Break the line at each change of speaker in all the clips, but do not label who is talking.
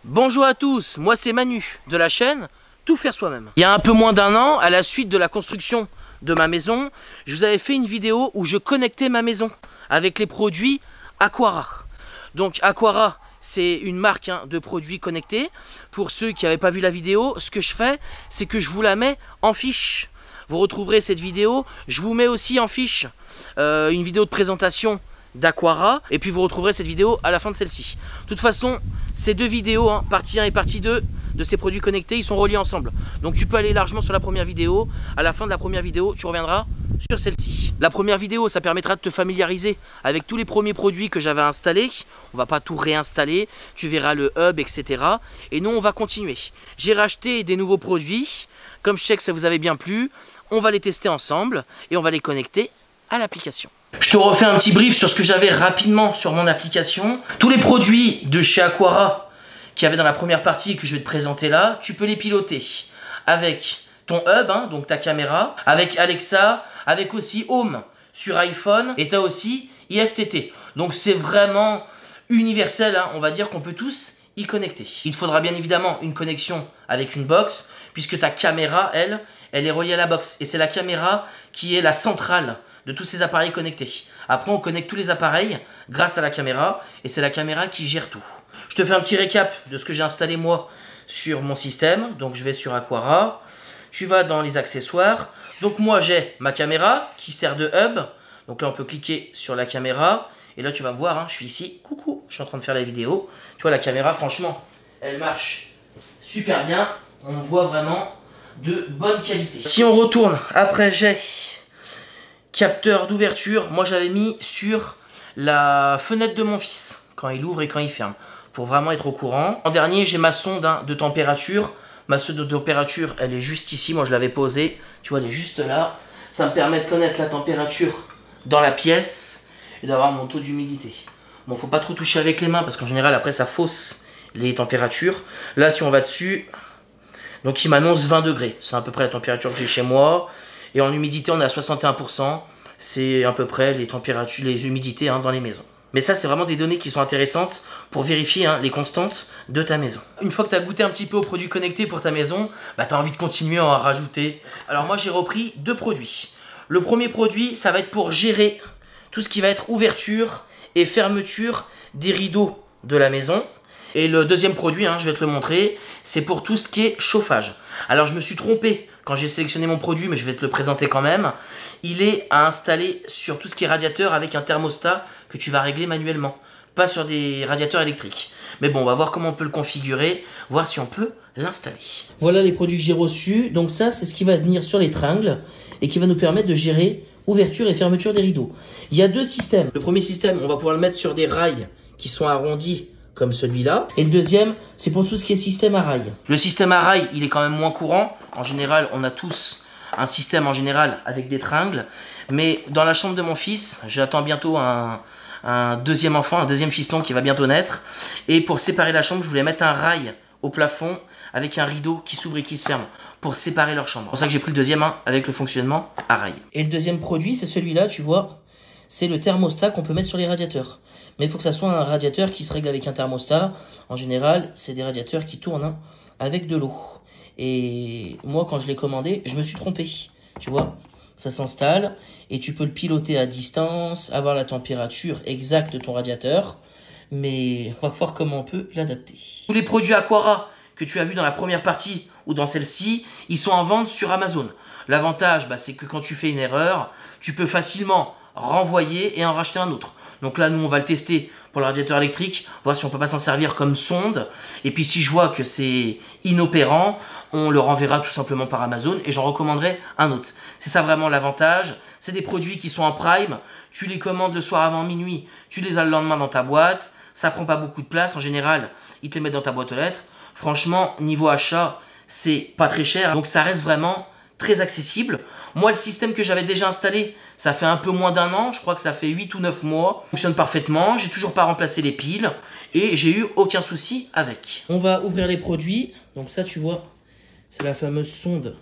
Bonjour à tous, moi c'est Manu de la chaîne Tout faire soi-même. Il y a un peu moins d'un an, à la suite de la construction de ma maison, je vous avais fait une vidéo où je connectais ma maison avec les produits Aquara. Donc Aquara, c'est une marque de produits connectés. Pour ceux qui n'avaient pas vu la vidéo, ce que je fais, c'est que je vous la mets en fiche. Vous retrouverez cette vidéo. Je vous mets aussi en fiche une vidéo de présentation d'Aquara, et puis vous retrouverez cette vidéo à la fin de celle-ci. De toute façon, ces deux vidéos, partie 1 et partie 2 de ces produits connectés, ils sont reliés ensemble. Donc tu peux aller largement sur la première vidéo. À la fin de la première vidéo, tu reviendras sur celle-ci. La première vidéo, ça permettra de te familiariser avec tous les premiers produits que j'avais installés. On va pas tout réinstaller, tu verras le hub, etc. Et nous, on va continuer. J'ai racheté des nouveaux produits. Comme je sais que ça vous avait bien plu, on va les tester ensemble et on va les connecter à l'application. Je te refais un petit brief sur ce que j'avais rapidement sur mon application. Tous les produits de chez Aquara qu'il y avait dans la première partie que je vais te présenter là, tu peux les piloter avec ton hub, donc ta caméra, avec Alexa, avec aussi Home sur iPhone, et tu as aussi IFTT. Donc c'est vraiment universel, on va dire qu'on peut tous y connecter. Il te faudra bien évidemment une connexion avec une box, puisque ta caméra, elle est reliée à la box. Et c'est la caméra qui est la centrale de tous ces appareils connectés. Après, on connecte tous les appareils grâce à la caméra, et c'est la caméra qui gère tout. Je te fais un petit récap de ce que j'ai installé moi sur mon système. Donc je vais sur Aquara, tu vas dans les accessoires. Donc moi j'ai ma caméra qui sert de hub. Donc là on peut cliquer sur la caméra, et là tu vas me voir, je suis ici, coucou, je suis en train de faire la vidéo. Tu vois, la caméra, franchement, elle marche super bien, on voit vraiment de bonne qualité. Si on retourne, après j'ai capteur d'ouverture. Moi j'avais mis sur la fenêtre de mon fils quand il ouvre et quand il ferme, pour vraiment être au courant. En dernier, j'ai ma sonde de température. Ma sonde de température, elle est juste ici. Moi je l'avais posée, tu vois, elle est juste là. Ça me permet de connaître la température dans la pièce et d'avoir mon taux d'humidité. Bon, faut pas trop toucher avec les mains parce qu'en général après ça fausse les températures. Là si on va dessus, donc il m'annonce 20 degrés. C'est à peu près la température que j'ai chez moi. Et en humidité, on est à 61%. C'est à peu près les températures, les humidités dans les maisons. Mais ça, c'est vraiment des données qui sont intéressantes pour vérifier les constantes de ta maison. Une fois que tu as goûté un petit peu aux produits connectés pour ta maison, tu as envie de continuer à en rajouter. Alors moi, j'ai repris deux produits. Le premier produit, ça va être pour gérer tout ce qui va être ouverture et fermeture des rideaux de la maison. Et le deuxième produit, je vais te le montrer, c'est pour tout ce qui est chauffage. Alors je me suis trompé quand j'ai sélectionné mon produit, mais je vais te le présenter quand même. Il est à installer sur tout ce qui est radiateur avec un thermostat que tu vas régler manuellement, pas sur des radiateurs électriques. Mais bon, on va voir comment on peut le configurer, voir si on peut l'installer. Voilà les produits que j'ai reçus. Donc ça, c'est ce qui va venir sur les tringles et qui va nous permettre de gérer ouverture et fermeture des rideaux. Il y a deux systèmes. Le premier système, on va pouvoir le mettre sur des rails qui sont arrondis comme celui-là. Et le deuxième, c'est pour tout ce qui est système à rail. Le système à rail, il est quand même moins courant. En général, on a tous un système en général avec des tringles. Mais dans la chambre de mon fils, j'attends bientôt un deuxième enfant, un deuxième fiston qui va bientôt naître. Et pour séparer la chambre, je voulais mettre un rail au plafond avec un rideau qui s'ouvre et qui se ferme pour séparer leur chambre. C'est pour ça que j'ai pris le deuxième avec le fonctionnement à rail. Et le deuxième produit, c'est celui-là, tu vois. C'est le thermostat qu'on peut mettre sur les radiateurs. Mais il faut que ça soit un radiateur qui se règle avec un thermostat. En général, c'est des radiateurs qui tournent avec de l'eau. Et moi, quand je l'ai commandé, je me suis trompé. Tu vois, ça s'installe et tu peux le piloter à distance, avoir la température exacte de ton radiateur. Mais on va voir comment on peut l'adapter. Tous les produits Aquara que tu as vus dans la première partie ou dans celle-ci, ils sont en vente sur Amazon. L'avantage, c'est que quand tu fais une erreur, tu peux facilement renvoyer et en racheter un autre. Donc là, nous, on va le tester pour le radiateur électrique, voir si on peut pas s'en servir comme sonde. Et puis si je vois que c'est inopérant, on le renverra tout simplement par Amazon et j'en recommanderai un autre. C'est ça vraiment l'avantage. C'est des produits qui sont en prime. Tu les commandes le soir avant minuit, tu les as le lendemain dans ta boîte. Ça prend pas beaucoup de place. En général, ils te les mettent dans ta boîte aux lettres. Franchement, niveau achat, c'est pas très cher. Donc ça reste vraiment très accessible. Moi, le système que j'avais déjà installé, ça fait un peu moins d'un an. Je crois que ça fait 8 ou 9 mois. Il fonctionne parfaitement. J'ai toujours pas remplacé les piles. Et j'ai eu aucun souci avec. On va ouvrir les produits. Donc ça, tu vois, c'est la fameuse sonde.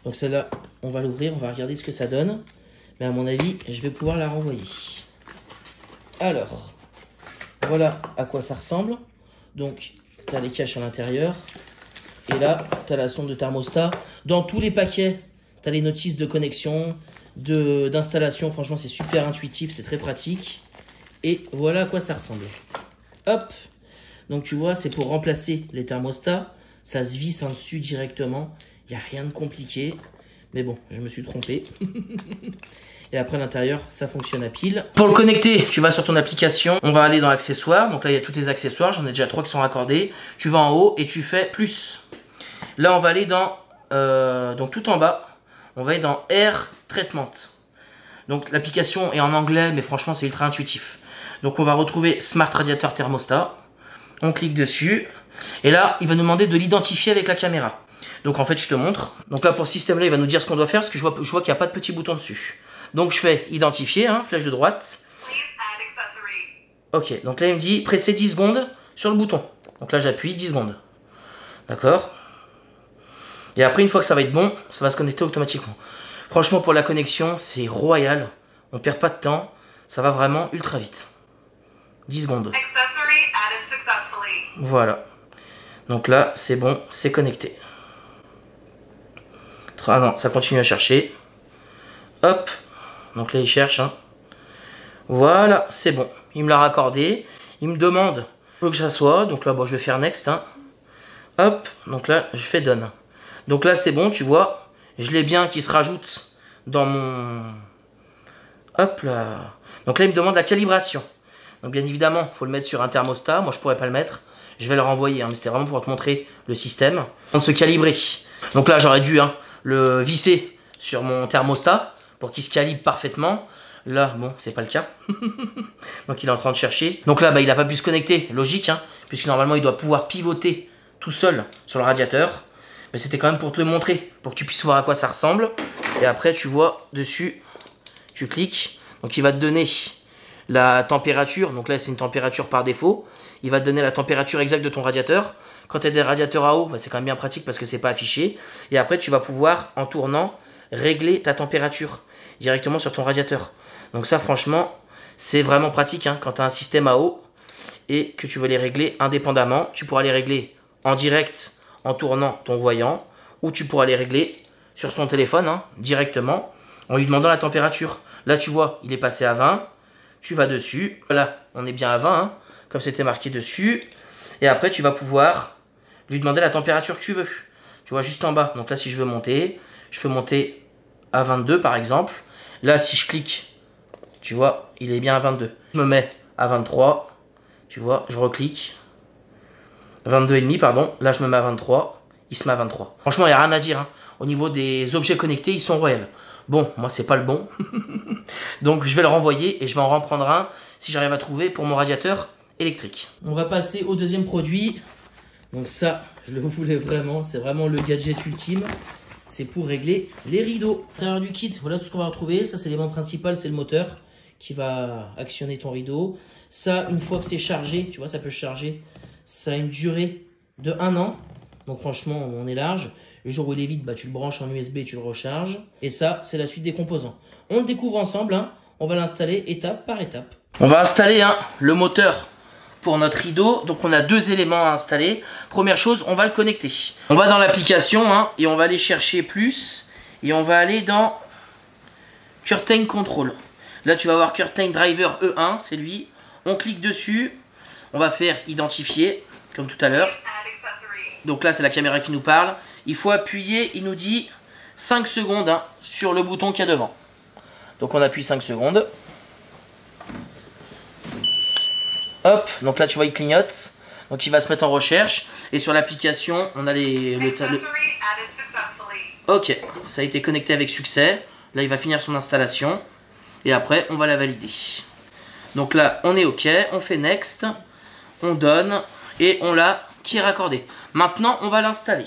Donc celle-là, on va l'ouvrir. On va regarder ce que ça donne. Mais à mon avis, je vais pouvoir la renvoyer. Alors, voilà à quoi ça ressemble. Donc, tu as les caches à l'intérieur. Et là, tu as la sonde de thermostat. Dans tous les paquets, tu as les notices de connexion, d'installation. Franchement, c'est super intuitif, c'est très pratique. Et voilà à quoi ça ressemble. Hop. Donc tu vois, c'est pour remplacer les thermostats. Ça se visse en dessus directement. Il n'y a rien de compliqué. Mais bon, je me suis trompé. Et après, à l'intérieur, ça fonctionne à pile. Pour le connecter, tu vas sur ton application. On va aller dans accessoires. Donc là, il y a tous tes accessoires. J'en ai déjà 3 qui sont raccordés. Tu vas en haut et tu fais plus. Là, on va aller dans... donc tout en bas, on va aller dans Air Treatment. Donc l'application est en anglais, mais franchement, c'est ultra intuitif. Donc on va retrouver Smart Radiateur Thermostat. On clique dessus. Et là, il va nous demander de l'identifier avec la caméra. Donc en fait, je te montre. Donc là, pour ce système-là, il va nous dire ce qu'on doit faire parce que je vois qu'il n'y a pas de petit bouton dessus. Donc je fais identifier, hein, flèche de droite. Ok, donc là, il me dit presser 10 secondes sur le bouton. Donc là, j'appuie 10 secondes. D'accord. Et après, une fois que ça va être bon, ça va se connecter automatiquement. Franchement, pour la connexion, c'est royal. On perd pas de temps. Ça va vraiment ultra vite. 10 secondes. Voilà. Donc là, c'est bon, c'est connecté. Ah non, ça continue à chercher. Hop. Donc là, il cherche. Hein. Voilà, c'est bon. Il me l'a raccordé. Il me demande faut que ça soit. Donc là, bon, je vais faire next. Hein. Hop. Donc là, je fais done. Donc là, c'est bon, tu vois. Je l'ai bien qui se rajoute dans mon... Hop là. Donc là, il me demande la calibration. Donc bien évidemment, il faut le mettre sur un thermostat. Moi, je pourrais pas le mettre. Je vais le renvoyer. Hein, mais c'était vraiment pour te montrer le système. On se calibrer. Donc là, j'aurais dû le visser sur mon thermostat pour qu'il se calibre parfaitement. Là, bon, c'est pas le cas. Donc il est en train de chercher. Donc là, bah, il n'a pas pu se connecter. Logique, hein, puisque normalement, il doit pouvoir pivoter tout seul sur le radiateur. Mais c'était quand même pour te le montrer, pour que tu puisses voir à quoi ça ressemble. Et après, tu vois dessus, tu cliques. Donc il va te donner la température. Donc là, c'est une température par défaut. Il va te donner la température exacte de ton radiateur. Quand tu as des radiateurs à eau, bah, c'est quand même bien pratique parce que c'est pas affiché. Et après, tu vas pouvoir, en tournant, régler ta température directement sur ton radiateur. Donc ça, franchement, c'est vraiment pratique hein, quand tu as un système à eau et que tu veux les régler indépendamment. Tu pourras les régler en direct en tournant ton voyant ou tu pourras les régler sur son téléphone hein, directement en lui demandant la température. Là, tu vois, il est passé à 20. Tu vas dessus. Voilà, on est bien à 20, hein, comme c'était marqué dessus. Et après, tu vas pouvoir lui demander la température que tu veux. Tu vois, juste en bas. Donc là, si je veux monter, je peux monter à 22 par exemple. Là, si je clique, tu vois, il est bien à 22. Je me mets à 23. Tu vois, je reclique. 22,5 pardon. Là, je me mets à 23. Il se met à 23. Franchement, il n'y a rien à dire. Hein. Au niveau des objets connectés, ils sont royaux. Bon, moi, c'est pas le bon. Donc, je vais le renvoyer et je vais en reprendre un si j'arrive à trouver pour mon radiateur électrique. On va passer au deuxième produit. Donc ça, je le voulais vraiment. C'est vraiment le gadget ultime. C'est pour régler les rideaux. À l'intérieur du kit, voilà tout ce qu'on va retrouver. Ça, c'est l'élément principal, c'est le moteur qui va actionner ton rideau. Ça, une fois que c'est chargé, tu vois, ça peut se charger. Ça a une durée de 1 an. Donc franchement, on est large. Le jour où il est vide, bah, tu le branches en USB et tu le recharges. Et ça, c'est la suite des composants. On le découvre ensemble. Hein. On va l'installer étape par étape. On va installer le moteur pour notre rideau. Donc on a 2 éléments à installer. Première chose, on va le connecter. On va dans l'application et on va aller chercher plus. Et on va aller dans Curtain Control. Là, tu vas voir Curtain Driver E1, c'est lui. On clique dessus. On va faire identifier, comme tout à l'heure. Donc là, c'est la caméra qui nous parle. Il faut appuyer, il nous dit 5 secondes sur le bouton qu'il y a devant. Donc on appuie 5 secondes. Hop, donc là tu vois il clignote. Donc il va se mettre en recherche. Et sur l'application, on a Ok, ça a été connecté avec succès. Là il va finir son installation. Et après on va la valider. Donc là on est ok, on fait next. On donne et on l'a qui est raccordé. Maintenant on va l'installer.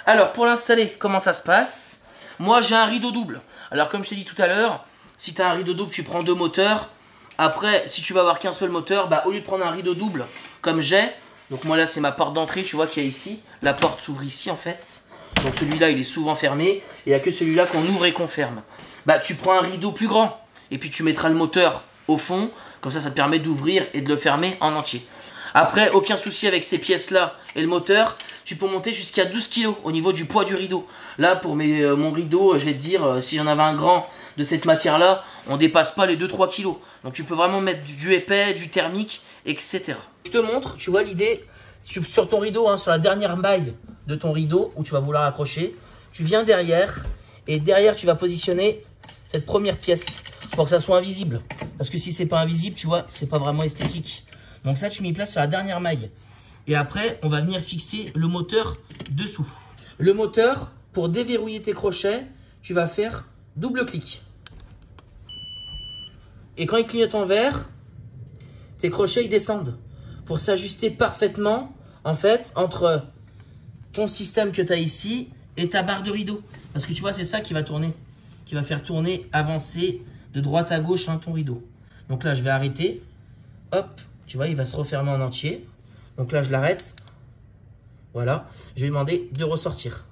Alors pour l'installer, comment ça se passe? Moi j'ai un rideau double. Alors comme je t'ai dit tout à l'heure, si tu as un rideau double, tu prends 2 moteurs. Après, si tu vas avoir qu'un seul moteur, bah, au lieu de prendre un rideau double comme j'ai, donc moi là c'est ma porte d'entrée, tu vois qu'il y a ici. La porte s'ouvre ici en fait. Donc celui-là il est souvent fermé. Et il n'y a que celui-là qu'on ouvre et qu'on ferme. Bah tu prends un rideau plus grand. Et puis tu mettras le moteur au fond. Comme ça, ça te permet d'ouvrir et de le fermer en entier. Après, aucun souci avec ces pièces-là et le moteur. Tu peux monter jusqu'à 12 kg au niveau du poids du rideau. Là, pour mon rideau, je vais te dire, si j'en avais un grand de cette matière-là, on dépasse pas les 2-3 kg. Donc tu peux vraiment mettre du épais, du thermique, etc. Je te montre, tu vois l'idée, sur ton rideau, hein, sur la dernière maille de ton rideau, où tu vas vouloir accrocher, tu viens derrière, et derrière tu vas positionner cette première pièce, pour que ça soit invisible. Parce que si c'est pas invisible, tu vois, c'est pas vraiment esthétique. Donc ça, tu mets place sur la dernière maille. Et après, on va venir fixer le moteur dessous. Le moteur, pour déverrouiller tes crochets, tu vas faire double clic. Et quand il clignote en vert, tes crochets ils descendent. Pour s'ajuster parfaitement, en fait, entre ton système que tu as ici et ta barre de rideau. Parce que tu vois, c'est ça qui va tourner. Qui va faire tourner, avancer de droite à gauche ton rideau. Donc là, je vais arrêter. Hop, tu vois, il va se refermer en entier. Donc là, je l'arrête. Voilà. Je vais demander de ressortir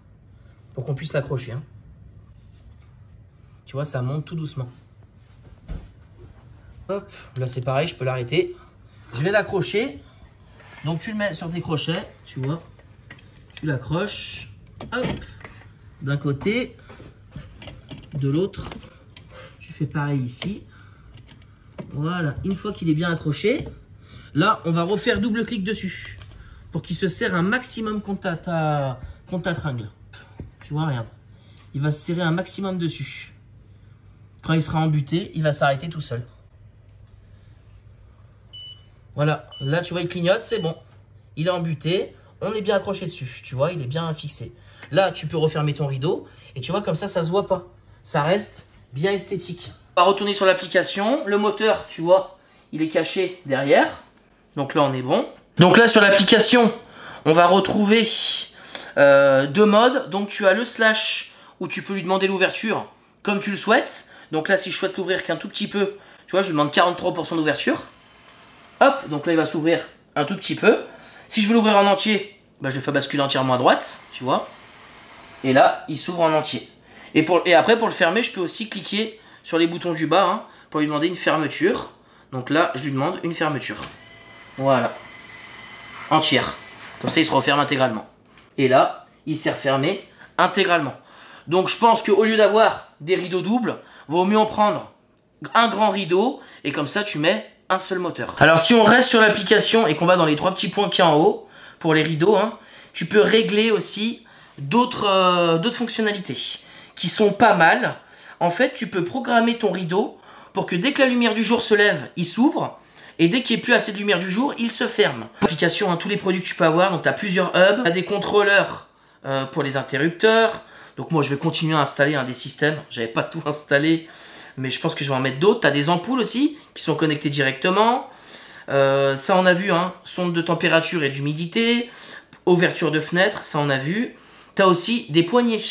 pour qu'on puisse l'accrocher. Tu vois, ça monte tout doucement. Hop, là c'est pareil, je peux l'arrêter. Je vais l'accrocher. Donc tu le mets sur tes crochets, tu vois. Tu l'accroches. Hop, d'un côté, de l'autre. Tu fais pareil ici. Voilà, une fois qu'il est bien accroché, là on va refaire double clic dessus pour qu'il se serre un maximum contre ta tringle. Tu vois, regarde. Il va se serrer un maximum dessus. Quand il sera embuté, il va s'arrêter tout seul. Voilà, là tu vois il clignote, c'est bon. Il est embuté, on est bien accroché dessus, tu vois, il est bien fixé. Là tu peux refermer ton rideau et tu vois comme ça se voit pas. Ça reste bien esthétique. On va retourner sur l'application. Le moteur, tu vois, il est caché derrière. Donc là on est bon. Donc là sur l'application, on va retrouver deux modes. Donc tu as le slash où tu peux lui demander l'ouverture comme tu le souhaites. Donc là si je souhaite l'ouvrir qu'un tout petit peu, tu vois je lui demande 43% d'ouverture. Hop, donc là il va s'ouvrir un tout petit peu. Si je veux l'ouvrir en entier, bah, je le fais basculer entièrement à droite, tu vois. Et là, il s'ouvre en entier. Et après, pour le fermer, je peux aussi cliquer sur les boutons du bas pour lui demander une fermeture. Donc là, je lui demande une fermeture. Voilà. Entière. Comme ça, il se referme intégralement. Et là, il s'est refermé intégralement. Donc je pense qu'au lieu d'avoir des rideaux doubles, vaut mieux en prendre un grand rideau. Et comme ça, tu mets un seul moteur. Alors si on reste sur l'application et qu'on va dans les trois petits points qu'il y a en haut pour les rideaux, tu peux régler aussi d'autres fonctionnalités qui sont pas mal. En fait, tu peux programmer ton rideau pour que dès que la lumière du jour se lève, il s'ouvre et dès qu'il n'y a plus assez de lumière du jour, il se ferme. L'application, tous les produits que tu peux avoir, donc tu as plusieurs hubs, tu as des contrôleurs pour les interrupteurs. Donc moi je vais continuer à installer des systèmes, j'avais pas tout installé. Mais je pense que je vais en mettre d'autres. Tu as des ampoules aussi qui sont connectées directement. Ça on a vu, sonde de température et d'humidité. Ouverture de fenêtre, ça on a vu. Tu as aussi des poignées.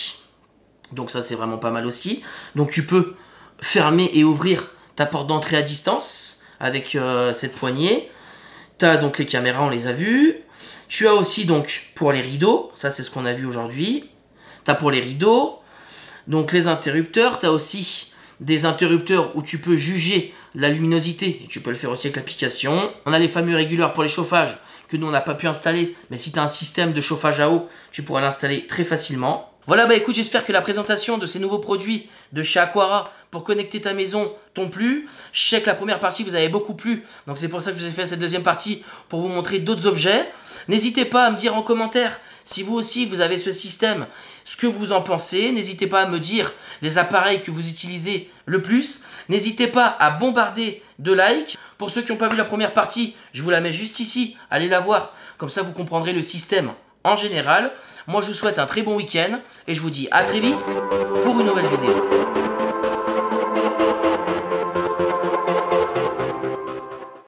Donc ça c'est vraiment pas mal aussi. Donc tu peux fermer et ouvrir ta porte d'entrée à distance avec cette poignée. Tu as donc les caméras, on les a vues. Tu as aussi donc pour les rideaux, ça c'est ce qu'on a vu aujourd'hui. Tu as pour les rideaux, donc les interrupteurs. Tu as aussi des interrupteurs où tu peux juger la luminosité, et tu peux le faire aussi avec l'application. On a les fameux réguleurs pour les chauffages que nous on n'a pas pu installer, mais si tu as un système de chauffage à eau, tu pourras l'installer très facilement. Voilà, bah écoute, j'espère que la présentation de ces nouveaux produits de chez Aquara pour connecter ta maison t'ont plu. Je sais que la première partie vous avait beaucoup plu, donc c'est pour ça que je vous ai fait cette deuxième partie pour vous montrer d'autres objets. N'hésitez pas à me dire en commentaire si vous aussi vous avez ce système, ce que vous en pensez. N'hésitez pas à me dire les appareils que vous utilisez le plus. N'hésitez pas à bombarder de likes. Pour ceux qui n'ont pas vu la première partie, je vous la mets juste ici. Allez la voir, comme ça vous comprendrez le système en général. Moi je vous souhaite un très bon week-end et je vous dis à très vite pour une nouvelle vidéo.